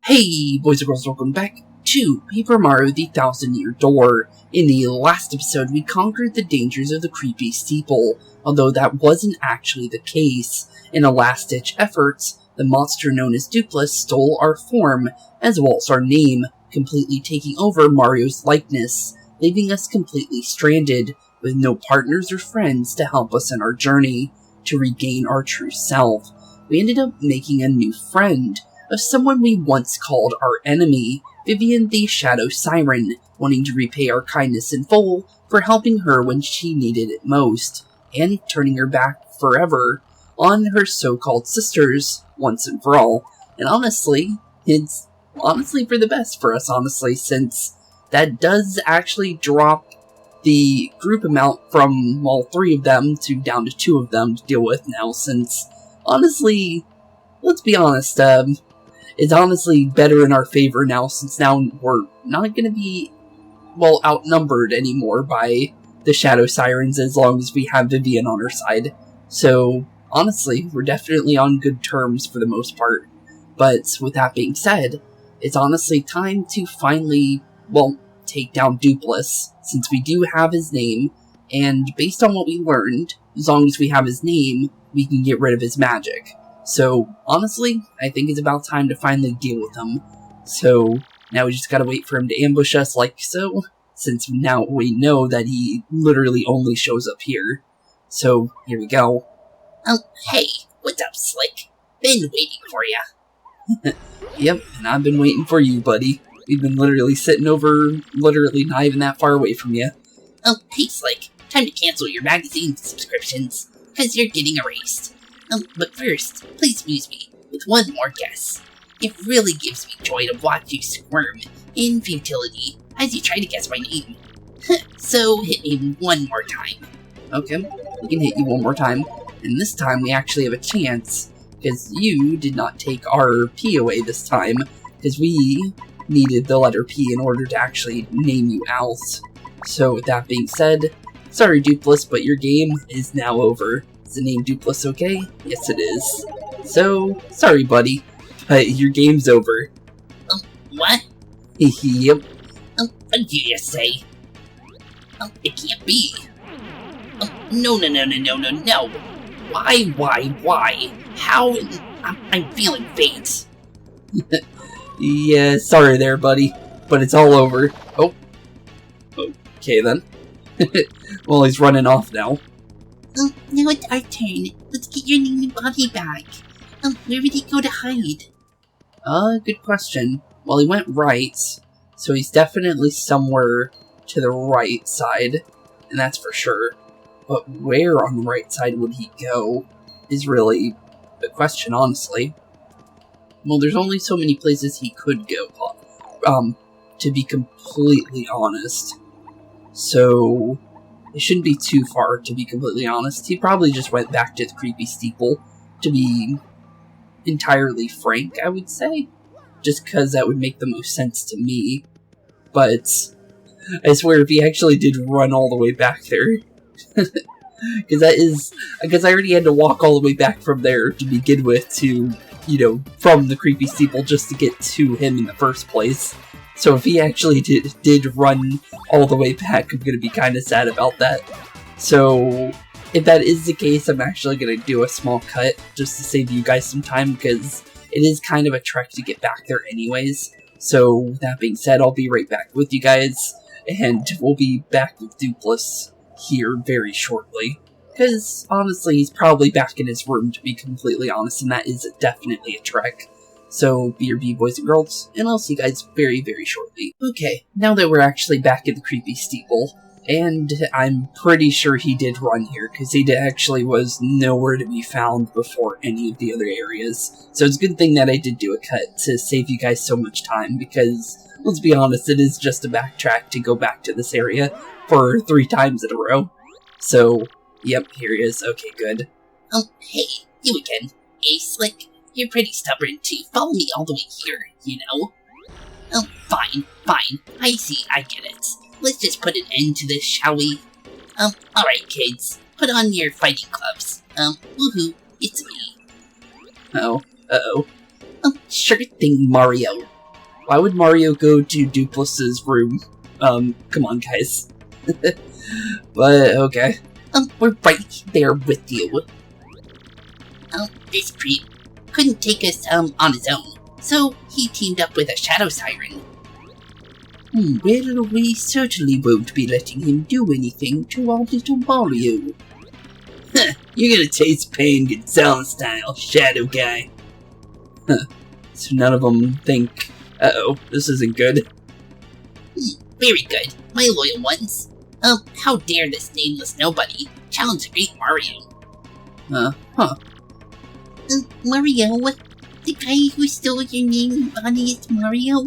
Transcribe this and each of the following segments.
Hey boys and girls, welcome back to PaperMario the 1000-Year Door. In the last episode, we conquered the dangers of the creepy steeple, although that wasn't actually the case. In a last-ditch effort, the monster known as Dupless stole our form, as well as our name, completely taking over Mario's likeness, leaving us completely stranded, with no partners or friends to help us in our journey to regain our true self. We ended up making a new friend, of someone we once called our enemy, Vivian the Shadow Siren, wanting to repay our kindness in full for helping her when she needed it most, and turning her back forever on her so-called sisters, once and for all. And honestly, it's honestly for the best for us, since that does actually drop the group amount from all three of them to down to two of them to deal with now, since honestly, let's be honest, it's honestly better in our favor now, since now we're not going to be, well, outnumbered anymore by the Shadow Sirens as long as we have Vivian on our side. So, honestly, we're definitely on good terms for the most part. But, with that being said, it's honestly time to finally, well, take down Dupless, since we do have his name, and based on what we learned, as long as we have his name, we can get rid of his magic. So, honestly, I think it's about time to finally deal with him. So, now we just gotta wait for him to ambush us like so, since now we know that he literally only shows up here. So, here we go. Oh, hey, what's up, Slick? Been waiting for ya. Yep, and I've been waiting for you, buddy. We've been literally sitting over, literally not even that far away from you. Oh, hey, Slick, time to cancel your magazine subscriptions, because you're getting erased. But first, please amuse me with one more guess. It really gives me joy to watch you squirm in futility as you try to guess my name. So hit me one more time. Okay, we can hit you one more time. And this time we actually have a chance, because you did not take our P away this time, because we needed the letter P in order to actually name you Owls. So with that being said, sorry Dupless, but your game is now over. Is the name Dupless okay? Yes, it is. So, sorry, buddy, but your game's over. What? Yep. What did you just say? It can't be. No. Why? How? I'm feeling faint. Yeah, sorry there, buddy, but it's all over. Oh. Okay, then. Well, he's running off now. Now it's our turn. Let's get your name and body back. Where would he go to hide? Good question. Well, he went right, so he's definitely somewhere to the right side, and that's for sure. But where on the right side would he go is really the question, honestly. Well, there's only so many places he could go, to be completely honest. So it shouldn't be too far, to be completely honest. He probably just went back to the creepy steeple, to be entirely frank, I would say. Just because that would make the most sense to me. But I swear, if he actually did run all the way back there, because I already had to walk all the way back from there to begin with to, from the creepy steeple just to get to him in the first place. So if he actually did run all the way back, I'm going to be kind of sad about that. So if that is the case, I'm actually going to do a small cut just to save you guys some time, because it is kind of a trek to get back there anyways. So that being said, I'll be right back with you guys, and we'll be back with Dupless here very shortly. Because honestly, he's probably back in his room, to be completely honest, and that is definitely a trek. So, BRB boys and girls, and I'll see you guys very, very shortly. Okay, now that we're actually back at the creepy steeple, and I'm pretty sure he did run here, because he actually was nowhere to be found before any of the other areas. So it's a good thing that I did do a cut to save you guys so much time, because, let's be honest, it is just a backtrack to go back to this area for 3 times in a row. So, yep, here he is. Okay, good. Oh, hey, you again. Hey, Slick. You're pretty stubborn to follow me all the way here, you know? Oh, fine. I see, I get it. Let's just put an end to this, shall we? Alright, kids. Put on your fighting gloves. Woohoo, it's me. Uh-oh. Oh, sure thing, Mario. Why would Mario go to Duplus's room? Come on, guys. But, okay. We're right there with you. This creep couldn't take us, on his own, so he teamed up with a shadow siren. Well, we certainly won't be letting him do anything to our little Mario. You're gonna taste pain Gonzalez style, Shadow Guy. So none of them think, uh-oh, this isn't good. Very good, my loyal ones. How dare this nameless nobody challenge the great Mario? Mario, the guy who stole your name and body is Mario?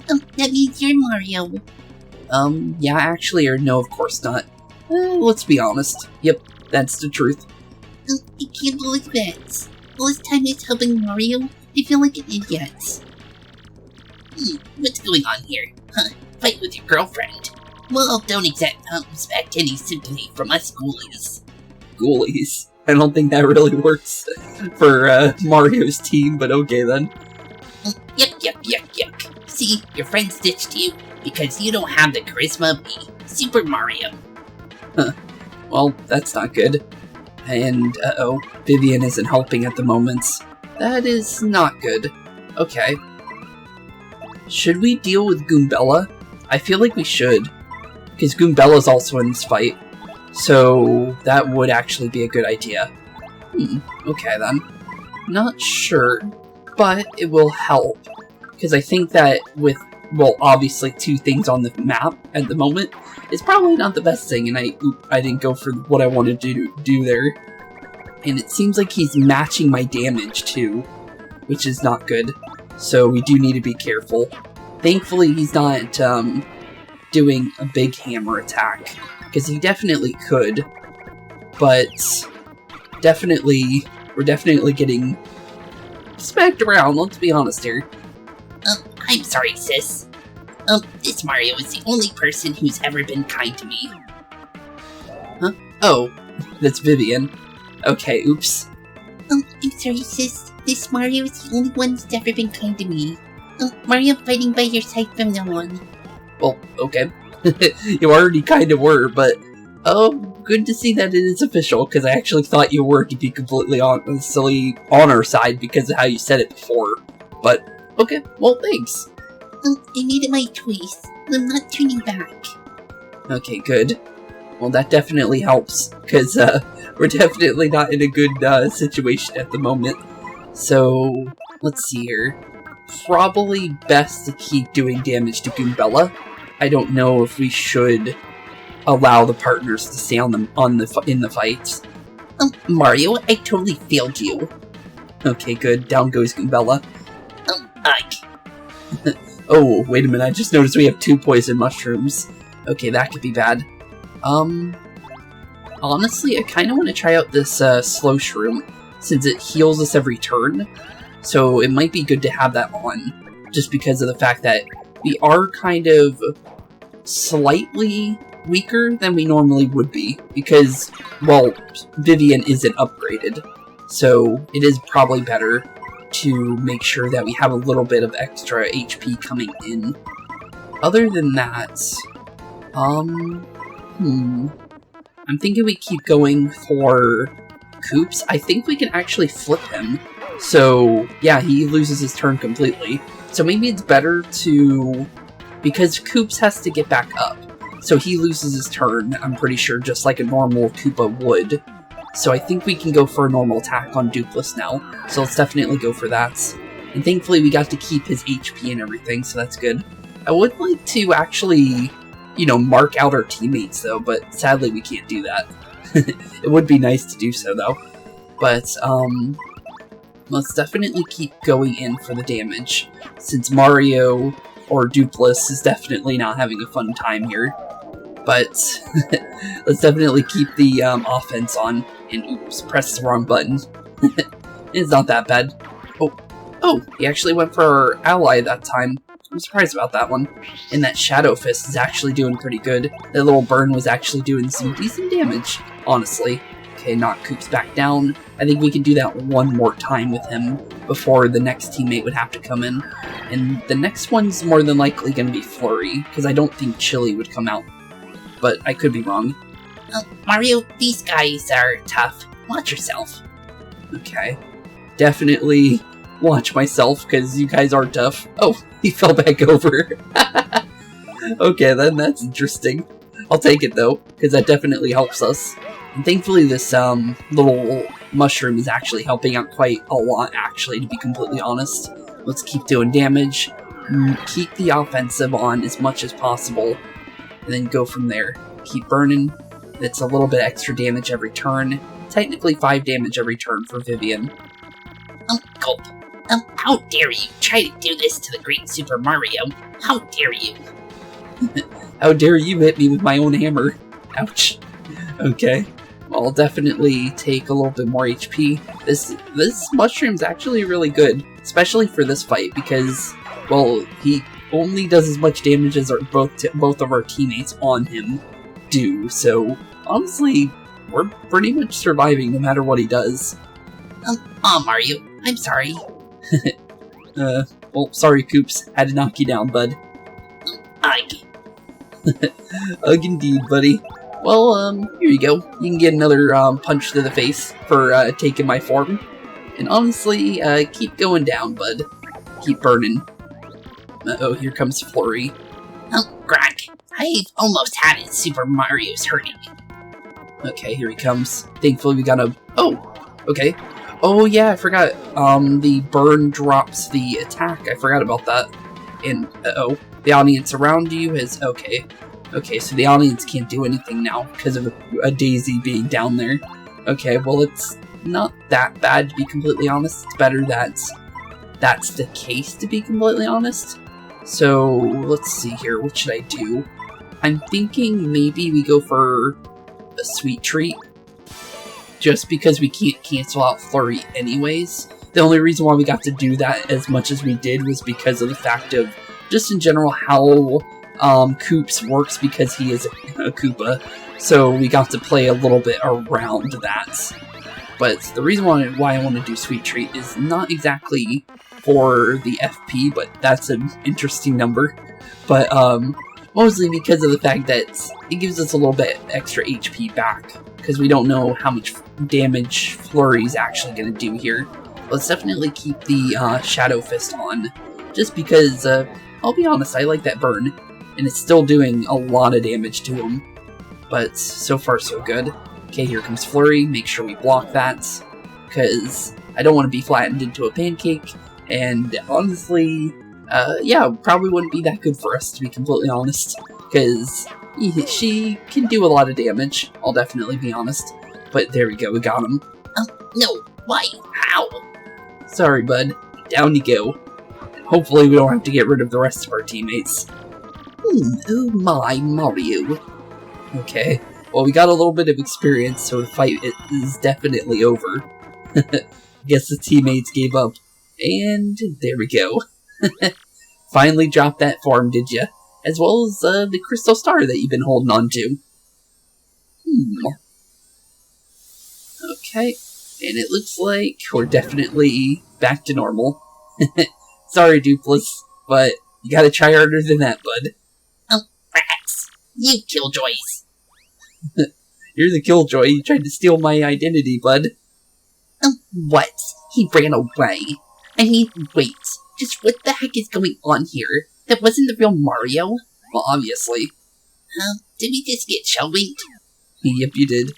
That means you're Mario. Yeah, actually, or no, of course not. Let's be honest. Yep, that's the truth. I can't believe that. All this time is helping Mario, I feel like an idiot. What's going on here? Fight with your girlfriend? Well, don't expect any sympathy from us ghoulies. Ghoulies? I don't think that really works for Mario's team, but okay then. Yuck. See, your friend ditched you because you don't have the charisma of me, Super Mario. Well, that's not good. And, uh-oh, Vivian isn't helping at the moment. That is not good. Okay. Should we deal with Goombella? I feel like we should. Because Goombella's also in this fight. So, that would actually be a good idea. Okay then. Not sure, but it will help. Because I think that with, well, obviously 2 things on the map at the moment, is probably not the best thing, and I didn't go for what I wanted to do there. And it seems like he's matching my damage too, which is not good. So we do need to be careful. Thankfully he's not doing a big hammer attack, because he definitely could, but we're definitely getting smacked around, let's be honest here. I'm sorry, sis. This Mario is the only person who's ever been kind to me. Huh? Oh, that's Vivian. Okay, oops. I'm sorry, sis. This Mario is the only one who's ever been kind to me. Mario, I'm fighting by your side from now on. Well, okay. You already kind of were, but good to see that it is official, because I actually thought you were, to be completely honestly on our side because of how you said it before. But, okay, well, thanks. I made it my choice. I'm not turning back. Okay, good. Well, that definitely helps, because we're definitely not in a good situation at the moment. So, let's see here. Probably best to keep doing damage to Goombella. I don't know if we should allow the partners to stay in the fights. Mario, I totally failed you. Okay, good. Down goes Goombella. Ike. Oh, wait a minute. I just noticed we have 2 poison mushrooms. Okay, that could be bad. Honestly, I kind of want to try out this slow shroom, since it heals us every turn. So it might be good to have that on, just because of the fact that we are kind of slightly weaker than we normally would be, because, well, Vivian isn't upgraded, so it is probably better to make sure that we have a little bit of extra HP coming in. Other than that, I'm thinking we keep going for Koops. I think we can actually flip him. So, yeah, he loses his turn completely. So maybe it's better to... because Koops has to get back up. So he loses his turn, I'm pretty sure, just like a normal Koopa would. So I think we can go for a normal attack on Dupless now. So let's definitely go for that. And thankfully we got to keep his HP and everything, so that's good. I would like to actually, you know, mark out our teammates though, but sadly we can't do that. It would be nice to do so though. But, let's definitely keep going in for the damage, since Mario or Dupless is definitely not having a fun time here. But let's definitely keep the offense on, and oops, press the wrong button. It's not that bad. Oh, he actually went for our ally that time. I'm surprised about that one. And that Shadow Fist is actually doing pretty good. That little burn was actually doing some decent damage, honestly. Okay, knock Koops back down. I think we can do that one more time with him before the next teammate would have to come in. And the next one's more than likely going to be Flurry, because I don't think Chili would come out. But I could be wrong. Mario, these guys are tough. Watch yourself. Okay. Definitely watch myself, because you guys are tough. Oh, he fell back over. Okay, then that's interesting. I'll take it, though, because that definitely helps us. And thankfully this little mushroom is actually helping out quite a lot, actually, to be completely honest. Let's keep doing damage, keep the offensive on as much as possible, and then go from there. Keep burning. It's a little bit extra damage every turn. Technically 5 damage every turn for Vivian. Gulp. How dare you try to do this to the great Super Mario? How dare you? How dare you hit me with my own hammer? Ouch. Okay. I'll definitely take a little bit more HP. This mushroom's actually really good, especially for this fight, because, well, he only does as much damage as both of our teammates on him do, so honestly, we're pretty much surviving no matter what he does. Aw, Mario, I'm sorry. Well, sorry, Koops. Had to knock you down, bud. Ugh. Ugh, indeed, buddy. Well, here you go. You can get another punch to the face for taking my form. And honestly, keep going down, bud. Keep burning. Uh-oh, here comes Flurry. Grok, I've almost had it. Super Mario's hurting me. Okay, here he comes. Thankfully, we got a... Oh, okay. Oh, yeah, I forgot. The burn drops the attack. I forgot about that. And, uh-oh, the audience around you is... Okay. Okay, so the audience can't do anything now because of a daisy being down there. Okay, well, it's not that bad, to be completely honest. It's better that's the case, to be completely honest. So, let's see here. What should I do? I'm thinking maybe we go for a sweet treat. Just because we can't cancel out Flurry anyways. The only reason why we got to do that as much as we did was because of the fact of, just in general, how Koops works, because he is a Koopa. So we got to play a little bit around that. But the reason why I want to do Sweet Treat is not exactly for the FP, but that's an interesting number. But mostly because of the fact that it gives us a little bit extra HP back, because we don't know how much damage Flurry's actually going to do here. Let's definitely keep the Shadow Fist on, just because, I'll be honest, I like that burn, and it's still doing a lot of damage to him. But so far so good. Okay, here comes Flurry. Make sure we block that, because I don't want to be flattened into a pancake, and honestly, yeah, probably wouldn't be that good for us, to be completely honest, because she can do a lot of damage, I'll definitely be honest. But there we go, we got him. No, why? How? Sorry, bud. Down you go. Hopefully we don't have to get rid of the rest of our teammates. Oh my, Mario. Okay, well, we got a little bit of experience, so the fight is definitely over. Guess the teammates gave up. And there we go. Finally dropped that form, did ya? As well as the crystal star that you've been holding on to. Okay, and it looks like we're definitely back to normal. Sorry, Dupless, but you gotta try harder than that, bud. Rats! You killjoys! You're the killjoy. You tried to steal my identity, bud. What? He ran away. I mean, wait. Just what the heck is going on here? That wasn't the real Mario? Well, obviously. Did we just get shell-winked? Yep, you did.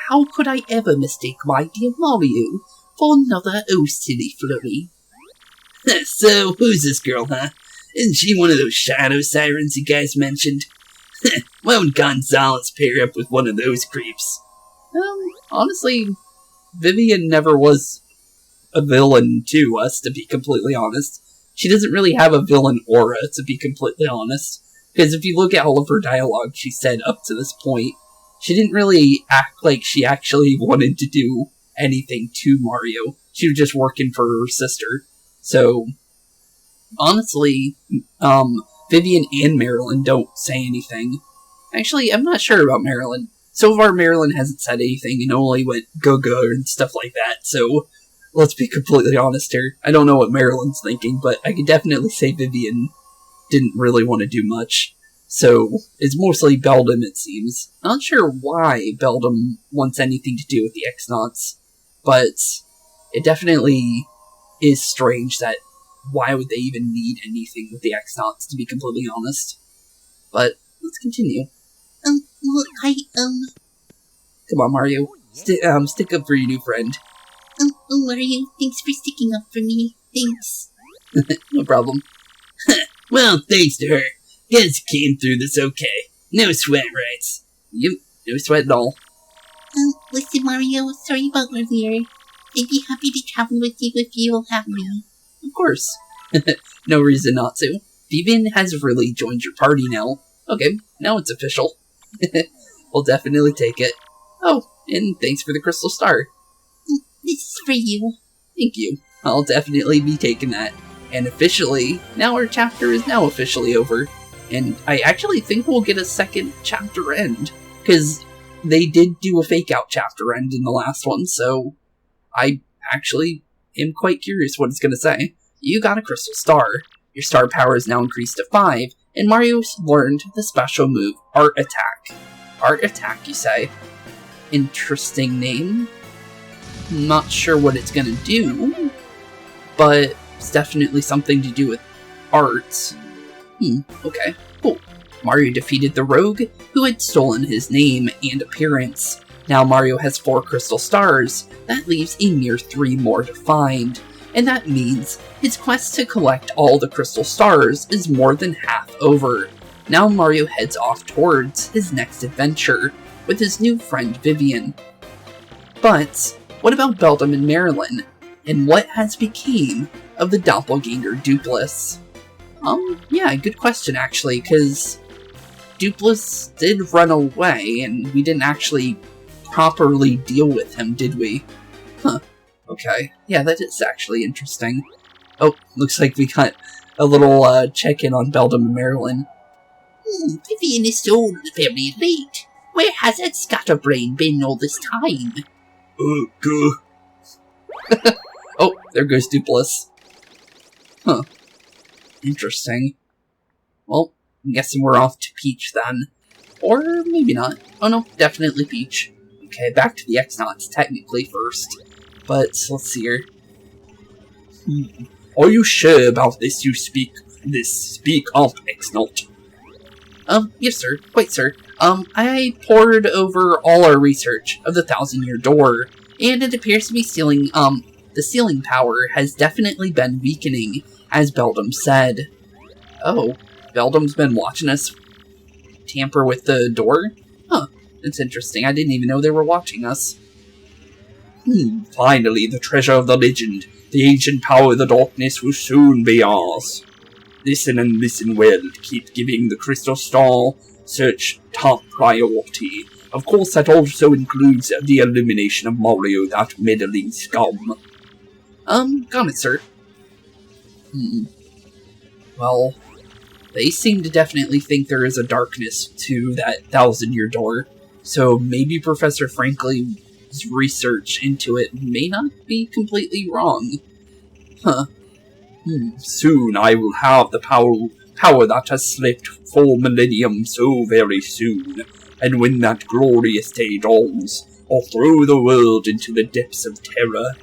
How could I ever mistake my dear Mario for another silly Flurry? So, who's this girl, huh? Isn't she one of those shadow sirens you guys mentioned? Why would Gonzalez pair up with one of those creeps? Honestly, Vivian never was a villain to us, to be completely honest. She doesn't really have a villain aura, to be completely honest. Because if you look at all of her dialogue she said up to this point, she didn't really act like she actually wanted to do anything to Mario. She was just working for her sister. So, honestly, Vivian and Marilyn don't say anything. Actually, I'm not sure about Marilyn. So far, Marilyn hasn't said anything and only went go-go and stuff like that, so let's be completely honest here. I don't know what Marilyn's thinking, but I can definitely say Vivian didn't really want to do much. So, it's mostly Beldam, it seems. Not sure why Beldam wants anything to do with the X-Nauts, but it definitely is strange that why would they even need anything with the X-Nauts, to be completely honest. But, let's continue. Well, Come on, Mario. Stick up for your new friend. Mario, thanks for sticking up for me. Thanks. No problem. Well, thanks to her. Guess came through this okay. No sweat, right? Yep, no sweat at all. Listen, Mario, sorry about earlier. I'd be happy to travel with you if you'll have me. Of course. No reason not to. Vivian has really joined your party now. Okay, now it's official. We'll definitely take it. Oh, and thanks for the crystal star. This is for you. Thank you. I'll definitely be taking that. And officially, now our chapter is now officially over. And I actually think we'll get a second chapter end. Because they did do a fake-out chapter end in the last one, so I actually am quite curious what it's going to say. You got a crystal star. Your star power is now increased to 5, and Mario's learned the special move, Art Attack. Art Attack, you say? Interesting name. Not sure what it's going to do, but it's definitely something to do with art. Okay, cool. Mario defeated the rogue, who had stolen his name and appearance. Now Mario has 4 crystal stars. That leaves a mere 3 more to find. And that means his quest to collect all the crystal stars is more than half over. Now Mario heads off towards his next adventure, with his new friend Vivian. But what about Beldam and Marilyn? And what has become of the doppelganger Dupless? Yeah, good question actually, because Dupless did run away, and we didn't actually properly deal with him, did we? Huh. Okay. Yeah, that is actually interesting. Oh, looks like we got a little check-in on Beldam and Marilyn. Vivian is still very late. Where has that scatterbrain been all this time? Go. Oh, there goes Dupless. Huh. Interesting. Well, I'm guessing we're off to Peach then. Or maybe not. Oh no, definitely Peach. Okay, back to the X-Nauts technically first. But, let's see here. Are you sure about this speak of X-Naut? Yes sir, quite sir. I pored over all our research of the 1,000-year door, and it appears to be the sealing power has definitely been weakening, as Beldam said. Oh, Beldam's been watching us tamper with the door? Huh, that's interesting. I didn't even know they were watching us. Finally, the treasure of the legend, the ancient power of the darkness will soon be ours. Listen and listen well, keep giving the crystal star search top priority. Of course, that also includes the elimination of Mario, that meddling scum. Got it, sir. Well, they seem to definitely think there is a darkness to that 1,000-year door, so maybe Professor Frankly's research into it may not be completely wrong. Huh. Soon I will have the power that has slept 4 millennium so very soon, and when that glorious day dawns, I'll throw the world into the depths of terror.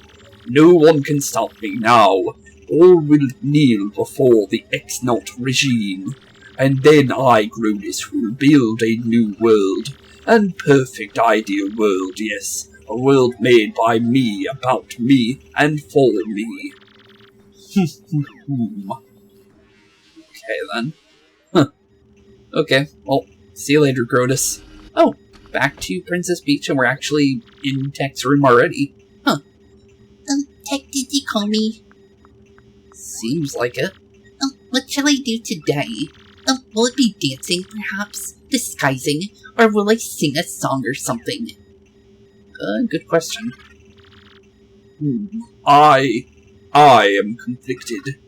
No one can stop me now. All will kneel before the X-Naut regime, and then I, Grodus, will build a new world. An perfect ideal world, yes. A world made by me, about me, and for me. Okay, then. Huh. Okay, well, see you later, Grodus. Oh, back to Princess Peach, and we're actually in Tech's room already. Huh. Tech, did you call me? Seems like it. What shall I do today? Will it be dancing, perhaps? Disguising? Or will I sing a song or something? Good question. I am conflicted.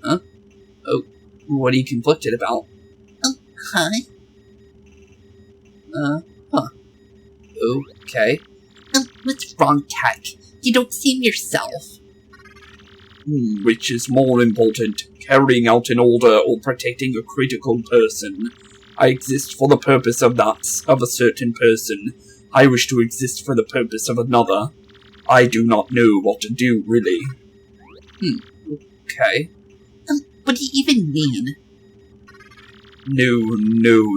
Huh? Oh, what are you conflicted about? Huh? Huh. Okay. What's wrong, Tech? You don't seem yourself. Which is more important, carrying out an order or protecting a critical person? I exist for the purpose of a certain person. I wish to exist for the purpose of another. I do not know what to do, really. Okay. What do you even mean? No,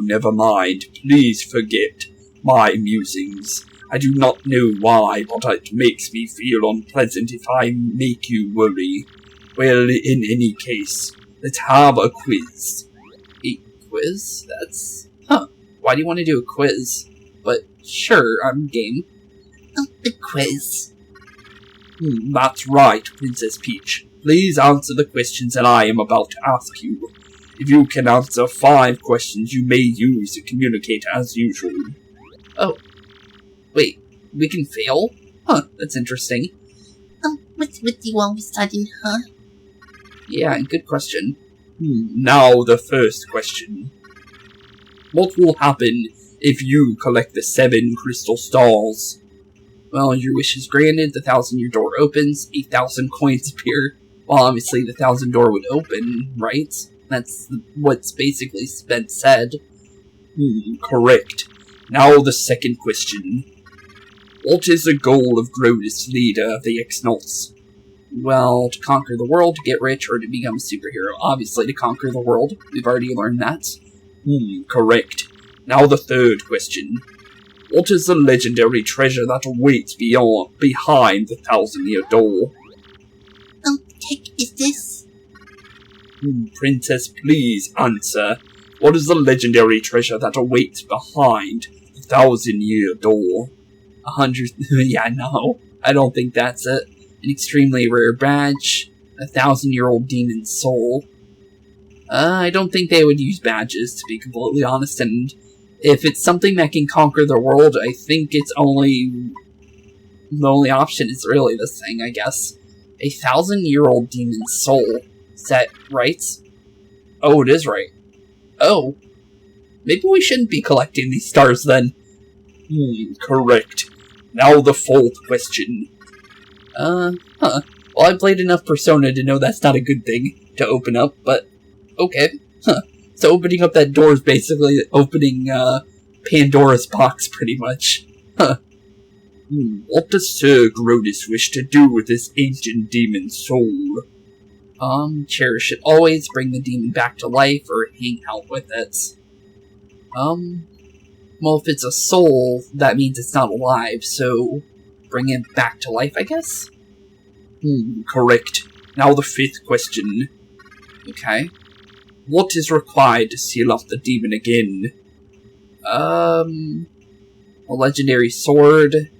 never mind. Please forget my musings. I do not know why, but it makes me feel unpleasant if I make you worry. Well, in any case, let's have a quiz. A quiz? That's... Why do you want to do a quiz? But sure, I'm game. A quiz. That's right, Princess Peach. Please answer the questions that I am about to ask you. If you can answer 5 questions, you may use the communicator as usual. Oh. Wait, we can fail? That's interesting. What's with you all of a sudden, huh? Yeah, good question. Now the first question. What will happen if you collect the 7 crystal stars? Well, your wish is granted, the 1,000-year door opens, 8,000 coins appear. Well, obviously the 1,000 door would open, right? That's what's basically been said. Correct. Now the second question. What is the goal of Grodus, leader of the X-Nauts? Well, to conquer the world, to get rich, or to become a superhero. Obviously to conquer the world. We've already learned that. Correct. Now the third question. What is the legendary treasure that awaits behind the 1,000-year door? Tech, is this? Princess, please answer. What is the legendary treasure that awaits behind the 1,000-year door? 100... yeah, no. I don't think that's it. An extremely rare badge. A 1,000-year-old demon soul. I don't think they would use badges, to be completely honest, and if it's something that can conquer the world, I think it's only... the only option is really this thing, I guess. A 1,000-year-old demon soul. Is that right? Oh, it is right. Oh. Maybe we shouldn't be collecting these stars, then. Correct. Now the fourth question. Well, I played enough Persona to know that's not a good thing to open up, but okay. So opening up that door is basically opening, Pandora's box, pretty much. What does Sir Grodus wish to do with this ancient demon soul? Cherish it always, bring the demon back to life, or hang out with it. Well, if it's a soul, that means it's not alive, so bring it back to life, I guess? Correct. Now the fifth question. Okay. What is required to seal off the demon again? A legendary sword.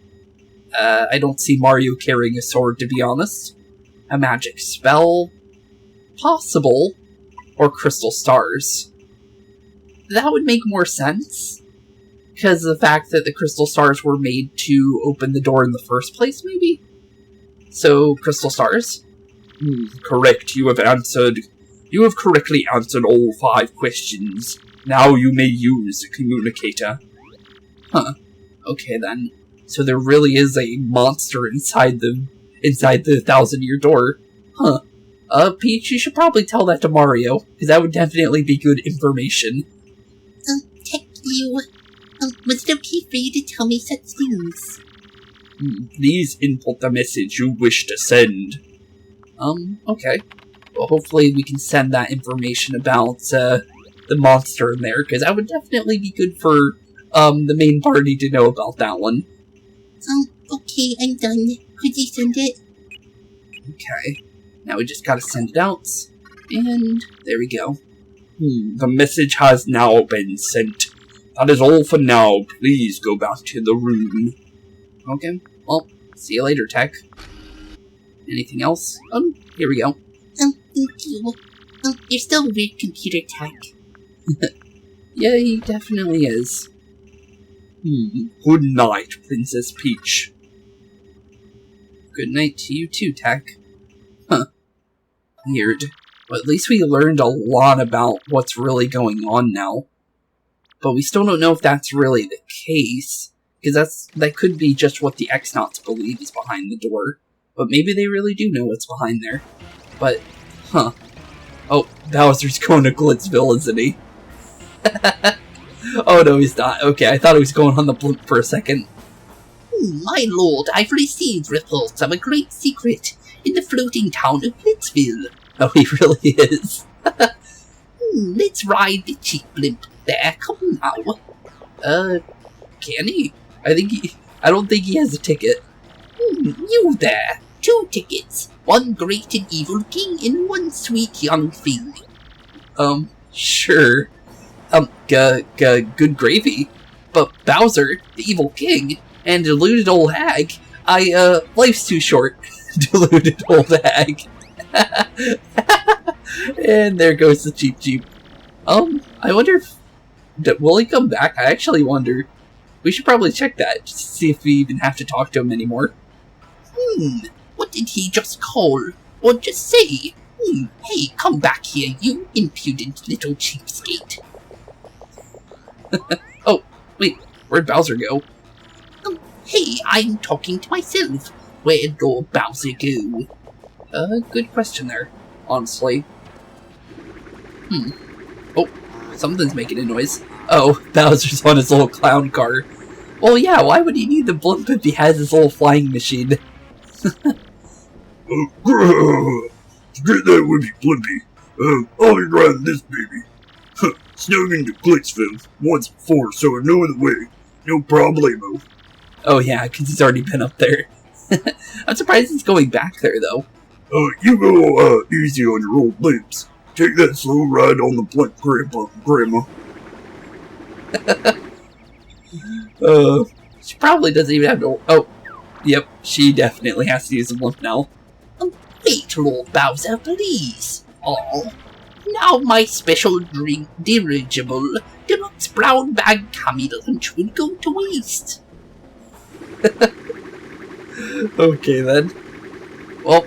I don't see Mario carrying a sword, to be honest. A magic spell. Possible. Or crystal stars. That would make more sense. Because of the fact that the crystal stars were made to open the door in the first place, maybe? So, crystal stars? Correct. You have correctly answered all 5 questions. Now you may use the communicator. Okay then. So there really is a monster inside the 1,000-year door. Peach, you should probably tell that to Mario, because that would definitely be good information. Tech, was it okay for you to tell me such things? Please input the message you wish to send. Okay. Well, hopefully we can send that information about, the monster in there, because that would definitely be good for, the main party to know about that one. Okay, I'm done. Could you send it? Okay. Now we just gotta send it out. And there we go. The message has now been sent. That is all for now. Please go back to the room. Okay. Well, see you later, Tech. Anything else? Here we go. Thank you. You're still a weird computer, Tech. Yeah, he definitely is. Good night, Princess Peach. Good night to you too, Tech. Weird. But at least we learned a lot about what's really going on now. But we still don't know if that's really the case, Because that could be just what the X-Nauts believe is behind the door. But maybe they really do know what's behind there. But, huh. Oh, Bowser's going to Glitzville, isn't he? Oh no, he's not. Okay, I thought he was going on the blimp for a second. My lord, I've received reports of a great secret in the floating town of Glitzville. Oh, he really is. Let's ride the cheap blimp there. Come now. Can he? I don't think he has a ticket. You there. 2 tickets. 1 great and evil king and 1 sweet young filly. Sure. Good gravy. But Bowser, the evil king, and deluded old hag, life's too short. Deluded old hag. And there goes the Cheep Jeep. I wonder if... will he come back? I actually wonder. We should probably check that, just to see if we even have to talk to him anymore. What did he just call? Or just say? Hey, come back here, you impudent little cheapskate. Oh, wait, where'd Bowser go? Hey, I'm talking to myself. Where'd your Bowser go? Good question there, honestly. Oh, something's making a noise. Oh, Bowser's on his little clown car. Well, yeah, why would he need the blimp if he has his little flying machine? Get that whippy blimpy. I'll be riding this baby. Snug into Glitzville once before, so I know the way. No problemo. Oh yeah, because he's already been up there. I'm surprised he's going back there, though. You go, easy on your old blimps. Take that slow ride on the blimp, Grandpa and Grandma. She probably doesn't even have to... Oh, yep, she definitely has to use a blimp now. Wait, Lord Bowser, please. Oh, now my special dirigible deluxe brown bag cummy lunch will go to waste. Okay, then. Well,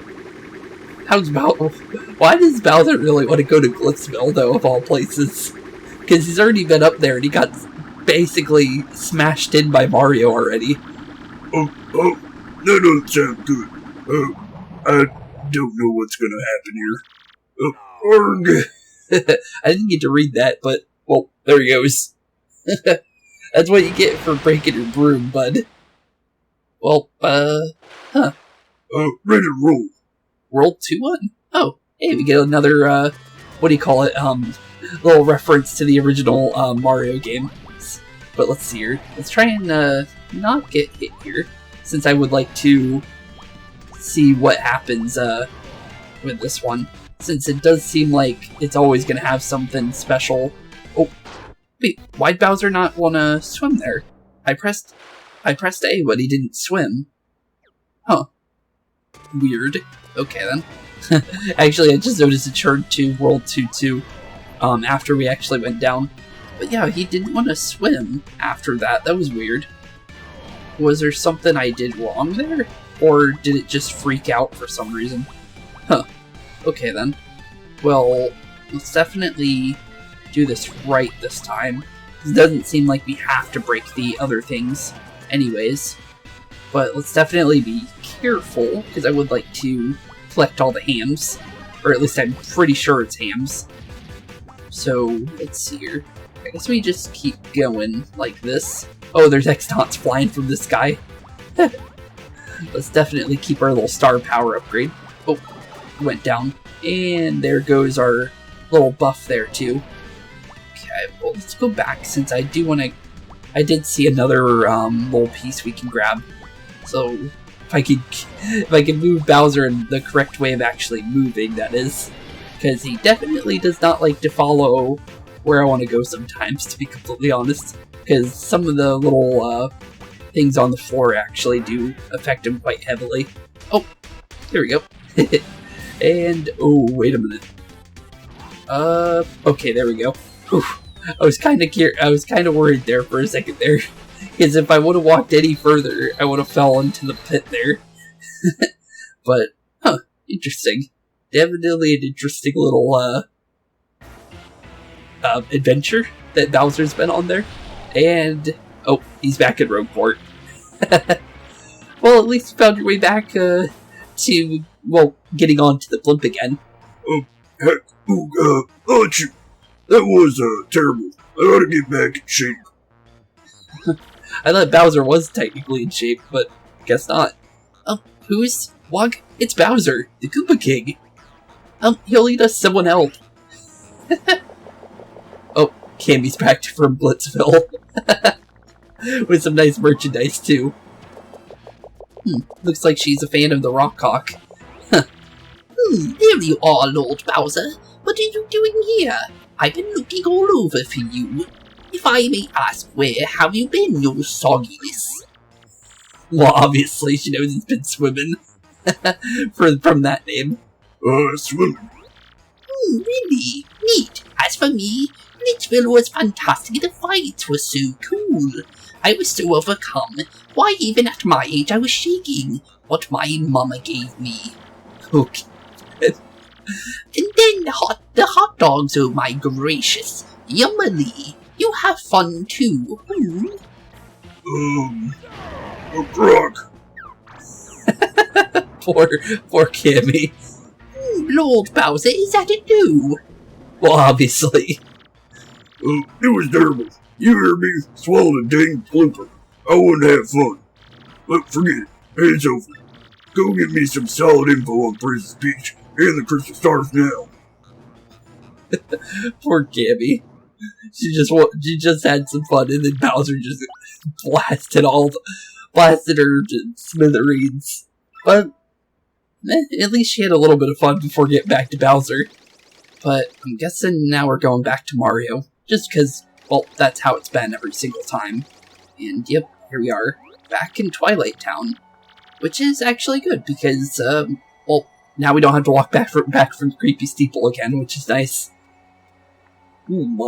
why does Bowser really want to go to Glitzville, though, of all places? Because he's already been up there and he got basically smashed in by Mario already. Oh, that doesn't sound good. I don't know what's gonna happen here. I didn't get to read that, but, well, there he goes. That's what you get for breaking your broom, bud. Well, ready to roll. Roll 2-1? Oh, hey, we get another, what do you call it, little reference to the original, Mario game. But let's see here. Let's try and, not get hit here, since I would like to see what happens, with this one. Since it does seem like it's always gonna have something special. Oh, wait, why'd Bowser not wanna swim there? I pressed A, but he didn't swim. Huh. Weird. Okay, then. Actually, I just noticed it turned to World 2-2, after we actually went down. But yeah, he didn't want to swim after that. That was weird. Was there something I did wrong there? Or did it just freak out for some reason? Huh. Okay, then. Well, let's definitely do this right this time. It doesn't seem like we have to break the other things anyways. But let's definitely be careful, because I would like to collect all the hams. Or at least I'm pretty sure it's hams. So, let's see here. I guess we just keep going like this. Oh, there's X-Nauts flying from the sky. Let's definitely keep our little star power upgrade. Oh, went down. And there goes our little buff there, too. Okay, well, let's go back, since I do want to... I did see another little piece we can grab. So, if I could move Bowser in the correct way of actually moving, that is. Because he definitely does not like to follow where I want to go sometimes, to be completely honest. Because some of the little things on the floor actually do affect him quite heavily. Oh, there we go. And, oh, wait a minute. Okay, there we go. Whew. I was kind of worried there for a second there. Because if I would have walked any further, I would have fell into the pit there. But, huh, interesting. Definitely an interesting little, adventure that Bowser's been on there. And Oh, he's back at Rogueport. Well, at least you found your way back, to, well, getting onto the blimp again. Heck, Archie, that was, terrible. I gotta get back in shape. I thought Bowser was technically in shape, but guess not. Who's Wog? It's Bowser, the Koopa King. He'll need us someone help. Oh, Cammy's back from Blitzville. With some nice merchandise, too. Looks like she's a fan of the Rock Cock. There you are, Lord Bowser. What are you doing here? I've been looking all over for you. If I may ask, where have you been, your sogginess? Well, obviously, she knows he's been swimming. From that name. Swimming. Really? Neat. As for me, Blitzville was fantastic. The fights were so cool. I was so overcome. Why, even at my age, I was shaking. What my mama gave me. Okay. And then the hot dogs, oh my gracious. Yummily. You have fun too. A frog. Poor Cammy. Lord Bowser, is that a no? Well, obviously. It was terrible. You hear me? Swallowed a dang blooper. I wouldn't have fun. But forget it. It's over. Go get me some solid info on Princess Peach and the Crystal Stars now. Poor Cammy. She just had some fun, and then Bowser just blasted her to smithereens. But at least she had a little bit of fun before getting back to Bowser. But I'm guessing now we're going back to Mario, just because, well, that's how it's been every single time. And yep, here we are, back in Twilight Town, which is actually good because, well, now we don't have to walk back from the creepy steeple again, which is nice.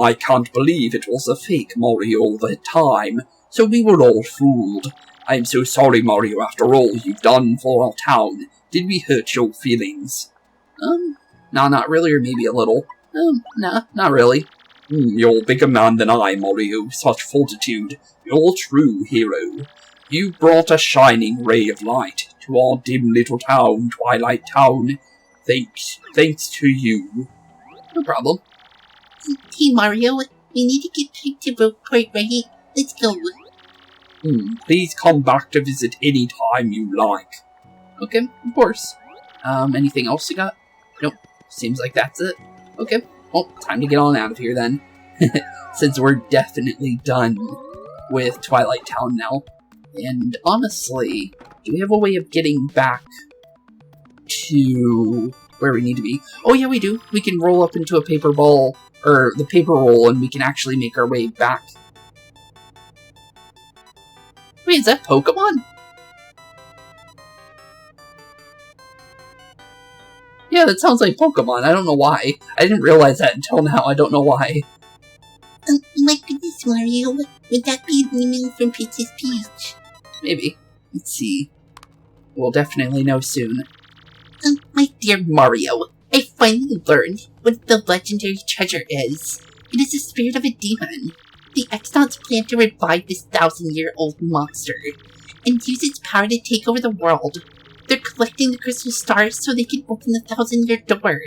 I can't believe it was a fake Mario the time, so we were all fooled. I'm so sorry, Mario, after all you've done for our town. Did we hurt your feelings? Nah, not really, or maybe a little. Nah, not really. You're a bigger man than I, Mario. Such fortitude. You're a true hero. You brought a shining ray of light to our dim little town, Twilight Town. Thanks to you. No problem. Hey Mario, we need to get back to Rogueport, right? Let's go. Please come back to visit any time you like. Okay, of course. Anything else you got? Nope. Seems like that's it. Okay. Well, time to get on out of here then. Since we're definitely done with Twilight Town now. And honestly, do we have a way of getting back to where we need to be? Oh yeah, we do. We can roll up into a paper ball, or the paper roll, and we can actually make our way back. Wait, is that Pokemon? Yeah, that sounds like Pokemon. I don't know why. I didn't realize that until now. I don't know why. My goodness, Mario. Would that be an email from Princess Peach? Maybe. Let's see. We'll definitely know soon. My dear Mario, I finally learned what the legendary treasure is. It is the spirit of a demon. The X-Nauts plan to revive this 1,000-year-old monster and use its power to take over the world. They're collecting the crystal stars so they can open the 1,000-year door.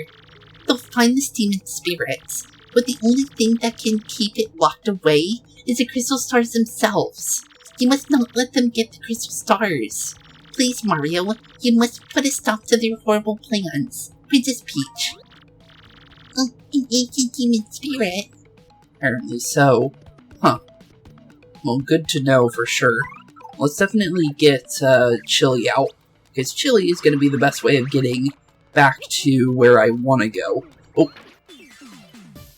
They'll find this demon's spirits, but the only thing that can keep it locked away is the crystal stars themselves. You must not let them get the crystal stars. Please, Mario, you must put a stop to their horrible plans. Princess Peach. An ancient demon spirit. Apparently so. Huh. Well, good to know for sure. Let's definitely get Chili out, because Chili is going to be the best way of getting back to where I want to go. Oh.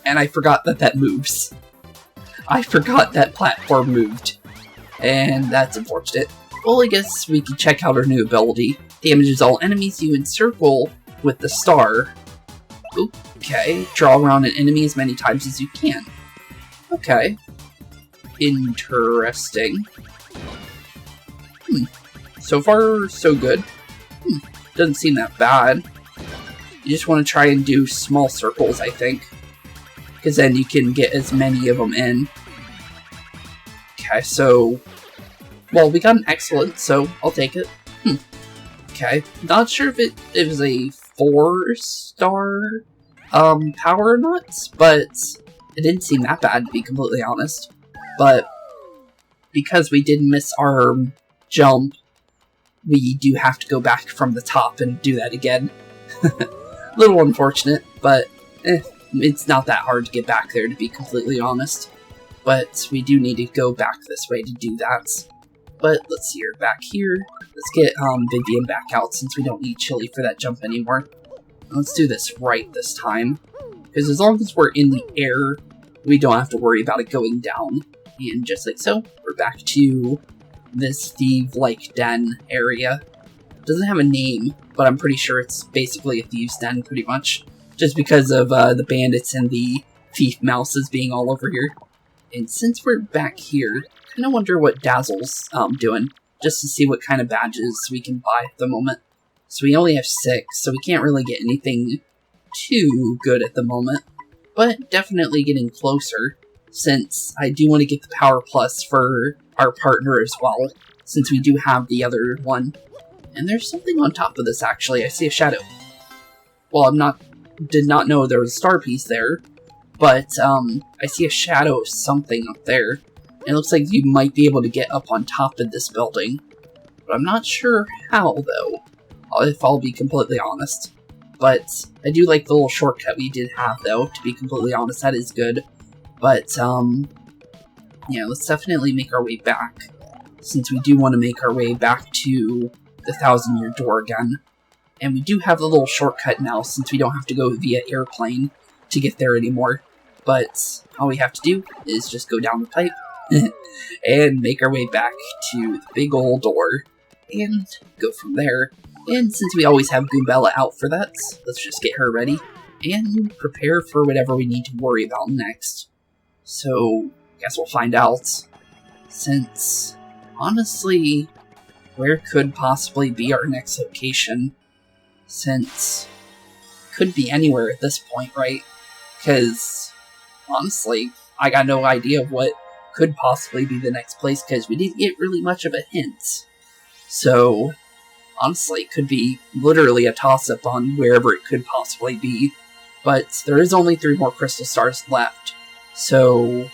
And I forgot that moves. I forgot that platform moved. And that's unfortunate. Well, I guess we can check out our new ability. Damages all enemies you encircle with the star. Okay. Draw around an enemy as many times as you can. Okay. Interesting. So far, so good. Doesn't seem that bad. You just want to try and do small circles, I think. Because then you can get as many of them in. Okay, so... Well, we got an excellent, so I'll take it. Okay, not sure if it was a 4-star power or not, but it didn't seem that bad, to be completely honest. But because we did miss our jump, we do have to go back from the top and do that again. Little unfortunate, but it's not that hard to get back there, to be completely honest. But we do need to go back this way to do that. But let's see her back here. Let's get Vivian back out since we don't need Chili for that jump anymore. Let's do this right this time. Because as long as we're in the air, we don't have to worry about it going down. And just like so, we're back to this thief-like den area. Doesn't have a name, but I'm pretty sure it's basically a thieves' den, pretty much. Just because of the bandits and the thief mouses being all over here. And since we're back here, I kind of wonder what Dazzle's doing, just to see what kind of badges we can buy at the moment. So we only have 6, so we can't really get anything too good at the moment. But definitely getting closer, since I do want to get the Power Plus for our partner as well, since we do have the other one. And there's something on top of this, actually. I see a shadow. Well, did not know there was a star piece there, but I see a shadow of something up there. It looks like you might be able to get up on top of this building. But I'm not sure how, though, if I'll be completely honest. But I do like the little shortcut we did have, though, to be completely honest. That is good. But, yeah, let's definitely make our way back, since we do want to make our way back to the 1,000-year door again. And we do have the little shortcut now, since we don't have to go via airplane to get there anymore. But all we have to do is just go down the pipe and make our way back to the big old door and go from there. And since we always have Goombella out for that, let's just get her ready and prepare for whatever we need to worry about next. So, I guess we'll find out. Since, honestly, where could possibly be our next location? Since, could be anywhere at this point, right? Because, honestly, I got no idea of what could possibly be the next place, because we didn't get really much of a hint. So, honestly, it could be literally a toss-up on wherever it could possibly be. But there is only 3 more crystal stars left. So,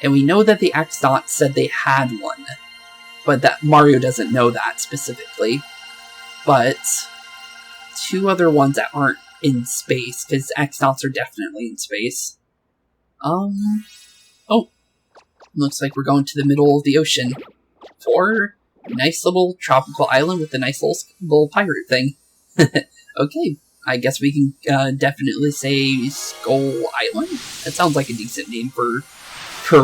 and we know that the X-Nauts said they had one, but that Mario doesn't know that specifically. But 2 other ones that aren't in space, because X-Nauts are definitely in space. Oh, looks like we're going to the middle of the ocean for a nice little tropical island with a nice little pirate thing. Okay. I guess we can definitely say Skull Island? That sounds like a decent name for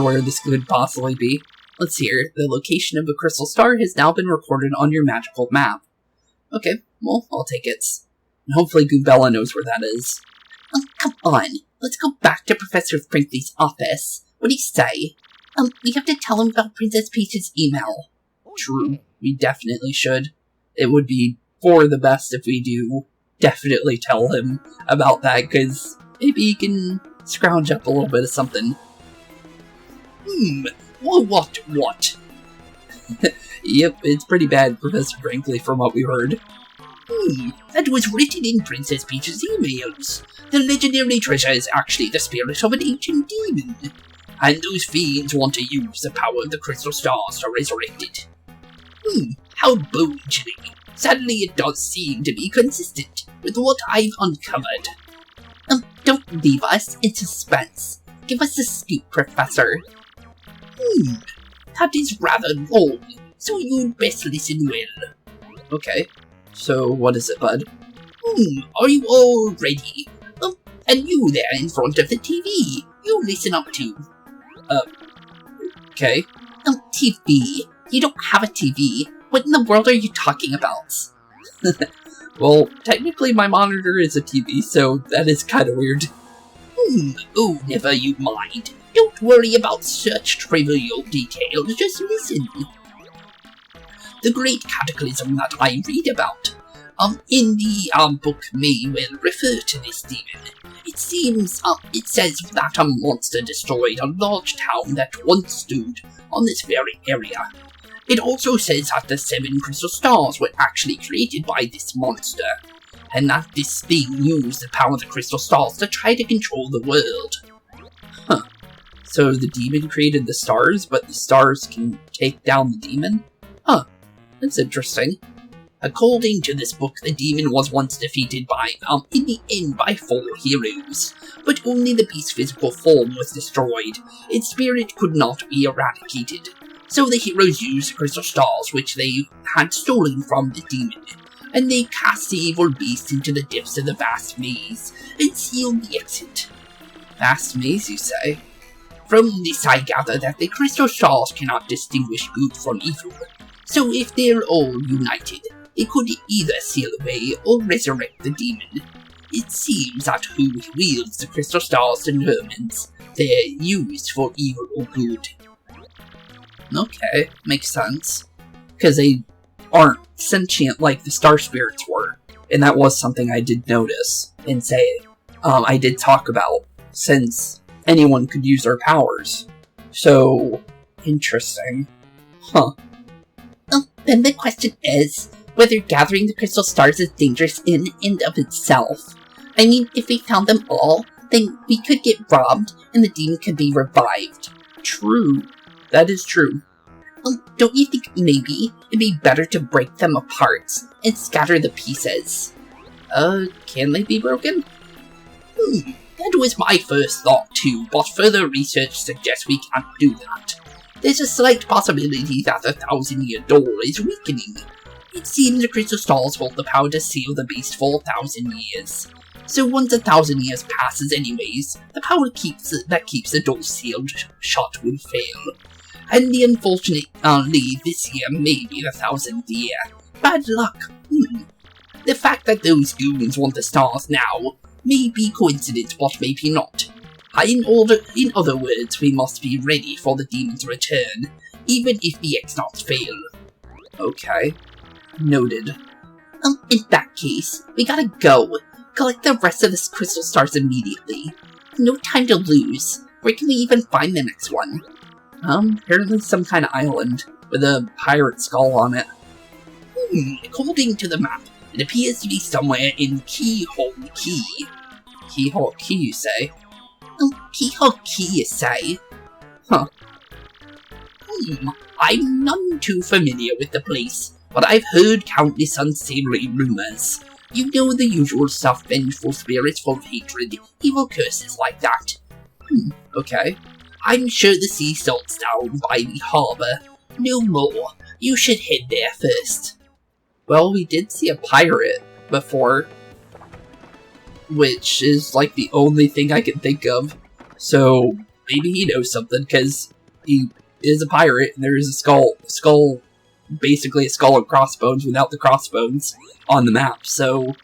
where this could possibly be. Let's see here. The location of the crystal star has now been recorded on your magical map. Okay, well, I'll take it. And hopefully Goombella knows where that is. Oh, come on. Let's go back to Professor Frankly's office. What do you say? We have to tell him about Princess Peach's email. True. We definitely should. It would be for the best if we do definitely tell him about that, because maybe he can scrounge up a little bit of something. What? Yep, it's pretty bad, Professor Frankly, from what we heard. That was written in Princess Peach's emails. The legendary treasure is actually the spirit of an ancient demon, and those fiends want to use the power of the crystal stars to resurrect it. How bone-chilling. Sadly, it does seem to be consistent with what I've uncovered. Don't leave us in suspense. Give us the scoop, Professor. That is rather long, so you'd best listen well. Okay, so what is it, bud? Are you all ready? And you there in front of the TV, you listen up too. Okay. TV. You don't have a TV. What in the world are you talking about? Well, technically my monitor is a TV, so that is kind of weird. Oh, never you mind. Don't worry about such trivial details, just listen. The great cataclysm that I read about. In the, book may well refer to this demon. It seems, it says that a monster destroyed a large town that once stood on this very area. It also says that the 7 crystal stars were actually created by this monster, and that this thing used the power of the crystal stars to try to control the world. Huh. So the demon created the stars, but the stars can take down the demon? Huh. That's interesting. According to this book, the demon was once defeated by, in the end by 4 heroes, but only the beast's physical form was destroyed. Its spirit could not be eradicated. So the heroes used the crystal stars which they had stolen from the demon, and they cast the evil beast into the depths of the vast maze, and sealed the exit. Vast maze, you say? From this I gather that the crystal stars cannot distinguish good from evil, so if they're all united, they could either seal away or resurrect the demon. It seems that who wields the crystal stars determines they're used for evil or good. Okay, makes sense. Because they aren't sentient like the star spirits were. And that was something I did notice and say, I did talk about, since anyone could use their powers. So, interesting. Huh. Well, then the question is, whether gathering the crystal stars is dangerous in and of itself. I mean, if we found them all, then we could get robbed, and the demon could be revived. True. That is true. Don't you think maybe it'd be better to break them apart and scatter the pieces? Can they be broken? That was my first thought too, but further research suggests we can't do that. There's a slight possibility that the 1,000-year door is weakening. It seems the crystal stars hold the power to seal the beast for 1,000 years. So once 1,000 years passes anyways, the power that keeps the door sealed shut will fail. And unfortunately, this year may be the 1,000th year. Bad luck. The fact that those goons want the stars now may be coincidence, but maybe not. In other words, we must be ready for the demon's return, even if the X-Nauts fail. Okay. Noted. In that case, we gotta go. Collect the rest of the crystal stars immediately. No time to lose. Where can we even find the next one? Apparently some kind of island with a pirate skull on it. According to the map, it appears to be somewhere in Keyhole Key. Keyhole Key, you say? Keyhole Key, you say? Huh. I'm none too familiar with the place, but I've heard countless unsavory rumors. You know the usual stuff, vengeful spirits full of hatred, evil curses like that. Okay. I'm sure the sea salt's down by the harbour. No more. You should head there first. Well, we did see a pirate before, which is like the only thing I can think of. So maybe he knows something, because he is a pirate, and there is a skull, basically a skull and crossbones without the crossbones on the map. So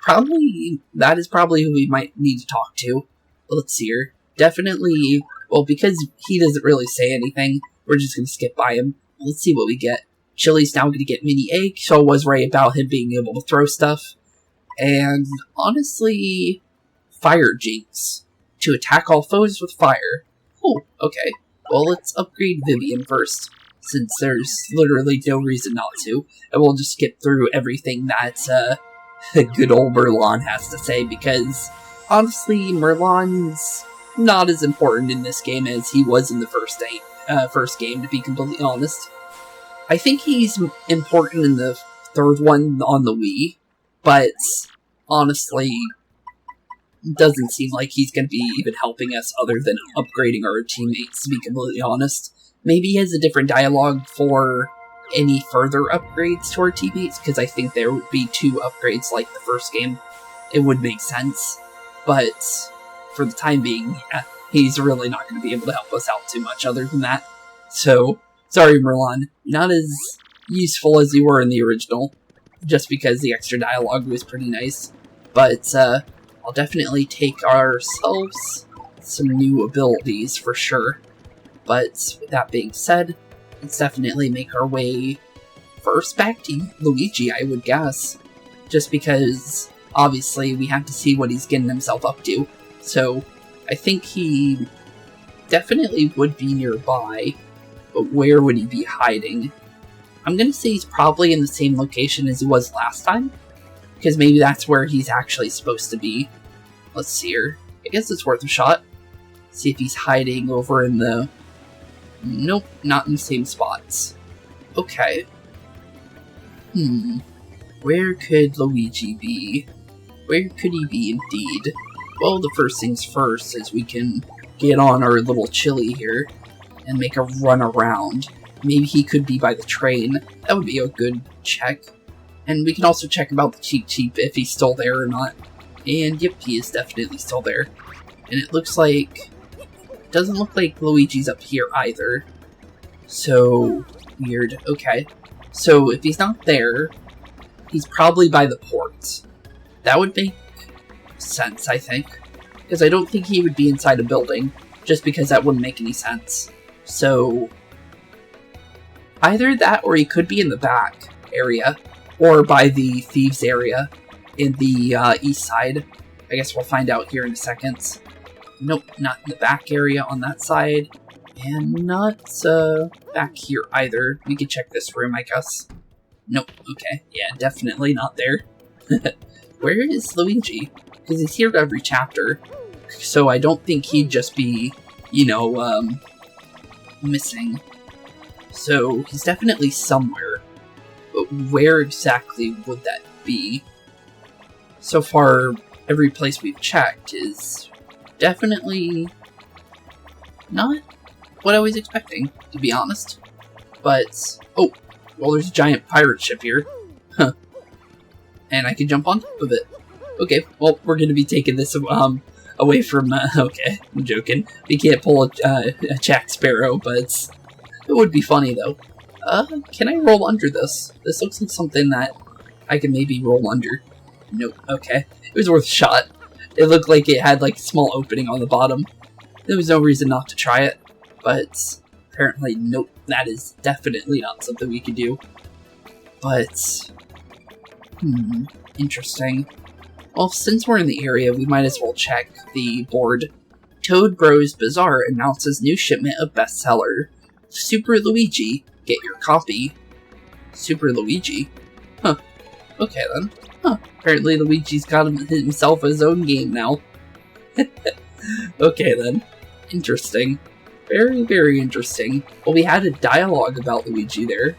that is probably who we might need to talk to. Let's see here. Definitely. Well, because he doesn't really say anything, we're just going to skip by him. Let's see what we get. Chili's now going to get mini egg, so I was right about him being able to throw stuff. And, honestly, fire jinx. To attack all foes with fire. Oh, okay. Well, let's upgrade Vivian first, since there's literally no reason not to. And we'll just skip through everything that, good old Merlon has to say, because, honestly, Merlon's not as important in this game as he was in the first game, to be completely honest. I think he's important in the third one on the Wii, but honestly, doesn't seem like he's going to be even helping us other than upgrading our teammates, to be completely honest. Maybe he has a different dialogue for any further upgrades to our teammates, because I think there would be 2 upgrades like the first game. It would make sense, but for the time being, he's really not going to be able to help us out too much other than that. So, sorry Merlon, not as useful as you were in the original, just because the extra dialogue was pretty nice. But, I'll definitely take ourselves some new abilities for sure. But, with that being said, let's definitely make our way first back to Luigi, I would guess. just because, obviously, we have to see what he's getting himself up to. So, I think he definitely would be nearby, but where would he be hiding? I'm gonna say he's probably in the same location as he was last time, because maybe that's where he's actually supposed to be. Let's see here. I guess it's worth a shot. See if he's hiding over in the... Nope, not in the same spots. Okay. Where could Luigi be? Where could he be indeed? Well, the first things first is we can get on our little chili here and make a run around. Maybe he could be by the train. That would be a good check. And we can also check about the Cheep Cheep if he's still there or not. And yep, he is definitely still there. And it looks like... doesn't look like Luigi's up here either. So, weird. Okay. So, if he's not there, he's probably by the port. That would make sense, I think. Because I don't think he would be inside a building, just because that wouldn't make any sense. So, either that or he could be in the back area, or by the thieves area in the east side. I guess we'll find out here in a second. Nope, not in the back area on that side. And not back here either. We could check this room, I guess. Nope, okay. Yeah, definitely not there. Where is Luigi? Because he's here every chapter. So I don't think he'd just be, you know, missing. So he's definitely somewhere. But where exactly would that be? So far, every place we've checked is definitely not what I was expecting, to be honest. But, oh, well, there's a giant pirate ship here. Huh. And I can jump on top of it. Okay, well, we're going to be taking this away from, okay, I'm joking. We can't pull a Jack Sparrow, but it would be funny, though. Can I roll under this? This looks like something that I can maybe roll under. Nope, okay. It was worth a shot. It looked like it had, like, a small opening on the bottom. There was no reason not to try it, but apparently, nope, that is definitely not something we could do. But, interesting. Well, since we're in the area, we might as well check the board. Toad Bros Bazaar announces new shipment of bestseller. Super Luigi, get your copy. Super Luigi? Huh. Okay then. Huh. Apparently Luigi's got himself his own game now. Okay then. Interesting. Very, very interesting. Well, we had a dialogue about Luigi there,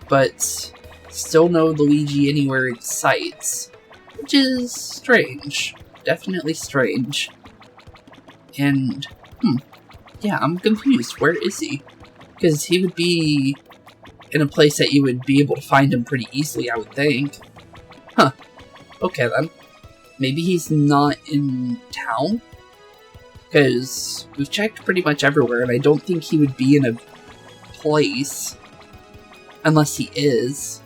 but still no Luigi anywhere in sight, which is strange. Definitely strange. And, yeah, I'm confused. Where is he? Because he would be in a place that you would be able to find him pretty easily, I would think. Huh. Okay, then. Maybe he's not in town? Because we've checked pretty much everywhere, and I don't think he would be in a place. Unless he is.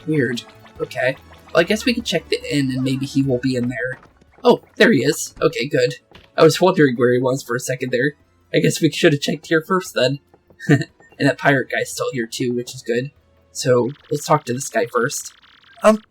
Weird. Okay. Well, I guess we could check the inn, and maybe he will be in there. Oh, there he is. Okay, good. I was wondering where he was for a second there. I guess we should have checked here first, then. And that pirate guy's still here, too, which is good. So, let's talk to this guy first.